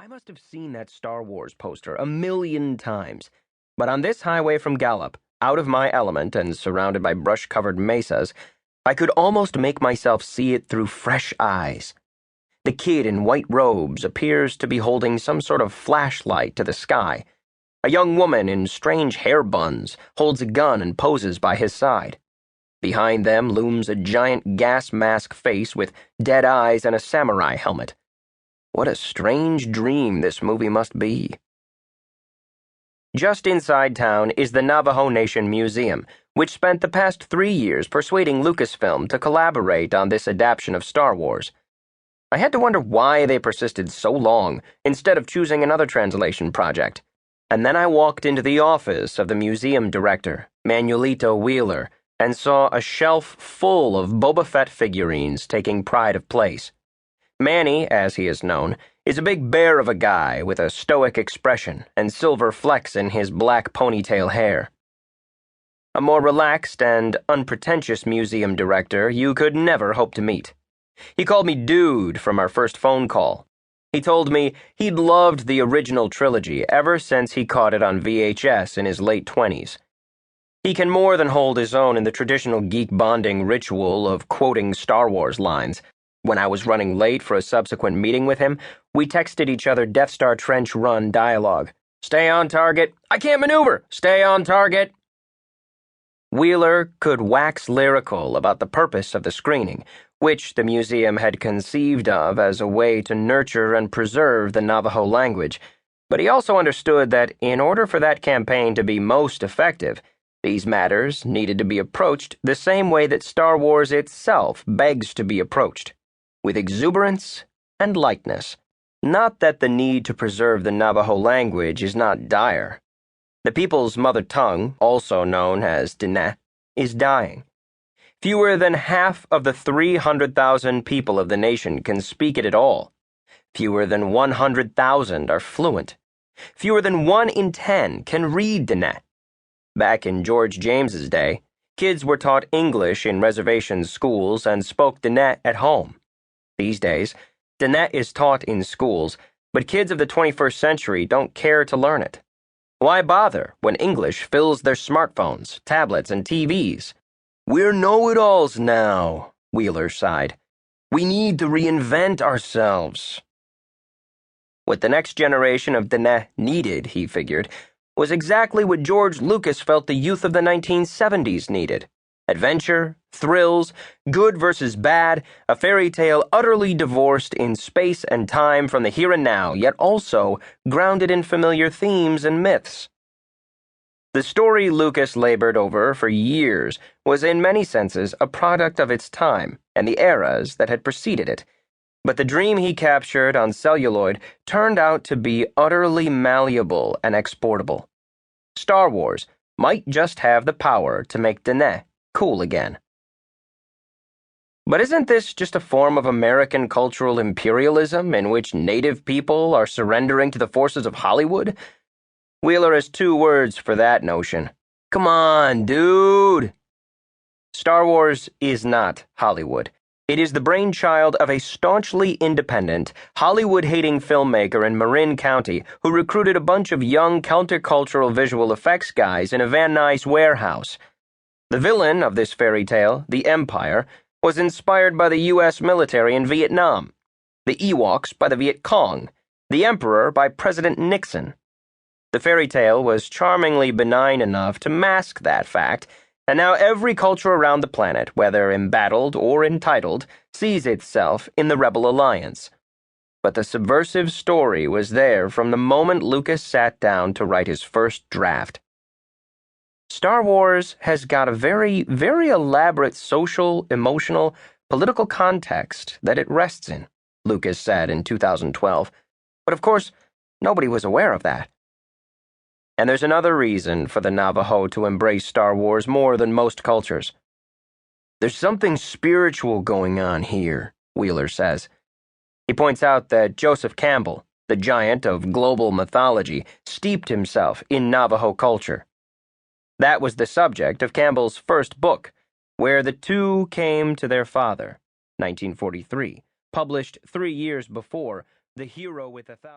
I must have seen that Star Wars poster a million times, but on this highway from Gallup, out of my element and surrounded by brush-covered mesas, I could almost make myself see it through fresh eyes. The kid in white robes appears to be holding some sort of flashlight to the sky. A young woman in strange hair buns holds a gun and poses by his side. Behind them looms a giant gas mask face with dead eyes and a samurai helmet. What a strange dream this movie must be. Just inside town is the Navajo Nation Museum, which spent the past 3 years persuading Lucasfilm to collaborate on this adaptation of Star Wars. I had to wonder why they persisted so long instead of choosing another translation project. And then I walked into the office of the museum director, Manuelito Wheeler, and saw a shelf full of Boba Fett figurines taking pride of place. Manny, as he is known, is a big bear of a guy with a stoic expression and silver flecks in his black ponytail hair. A more relaxed and unpretentious museum director you could never hope to meet. He called me dude from our first phone call. He told me he'd loved the original trilogy ever since he caught it on VHS in his late 20s. He can more than hold his own in the traditional geek bonding ritual of quoting Star Wars lines. When I was running late for a subsequent meeting with him, we texted each other Death Star Trench Run dialogue. Stay on target. I can't maneuver. Stay on target. Wheeler could wax lyrical about the purpose of the screening, which the museum had conceived of as a way to nurture and preserve the Navajo language, but he also understood that in order for that campaign to be most effective, these matters needed to be approached the same way that Star Wars itself begs to be approached, with exuberance and lightness. Not that the need to preserve the Navajo language is not dire. The people's mother tongue, also known as Diné, is dying. Fewer than half of the 300,000 people of the nation can speak it at all. Fewer than 100,000 are fluent. Fewer than 1 in 10 can read Diné. Back in George James's day, kids were taught English in reservation schools and spoke Diné at home. These days, Diné is taught in schools, but kids of the 21st century don't care to learn it. Why bother when English fills their smartphones, tablets, and TVs? We're know-it-alls now, Wheeler sighed. We need to reinvent ourselves. What the next generation of Diné needed, he figured, was exactly what George Lucas felt the youth of the 1970s needed. Adventure, thrills, good versus bad, a fairy tale utterly divorced in space and time from the here and now, yet also grounded in familiar themes and myths. The story Lucas labored over for years was in many senses a product of its time and the eras that had preceded it, but the dream he captured on celluloid turned out to be utterly malleable and exportable. Star Wars might just have the power to make Diné cool again. But isn't this just a form of American cultural imperialism in which native people are surrendering to the forces of Hollywood? Wheeler has 2 words for that notion. Come on, dude! Star Wars is not Hollywood. It is the brainchild of a staunchly independent, Hollywood-hating filmmaker in Marin County who recruited a bunch of young countercultural visual effects guys in a Van Nuys warehouse. The villain of this fairy tale, the Empire, was inspired by the U.S. military in Vietnam, the Ewoks by the Viet Cong, the Emperor by President Nixon. The fairy tale was charmingly benign enough to mask that fact, and now every culture around the planet, whether embattled or entitled, sees itself in the Rebel Alliance. But the subversive story was there from the moment Lucas sat down to write his first draft. Star Wars has got a very, very elaborate social, emotional, political context that it rests in, Lucas said in 2012. But of course, nobody was aware of that. And there's another reason for the Navajo to embrace Star Wars more than most cultures. There's something spiritual going on here, Wheeler says. He points out that Joseph Campbell, the giant of global mythology, steeped himself in Navajo culture. That was the subject of Campbell's first book, Where the Two Came to Their Father, 1943, published 3 years before The Hero with a Thousand.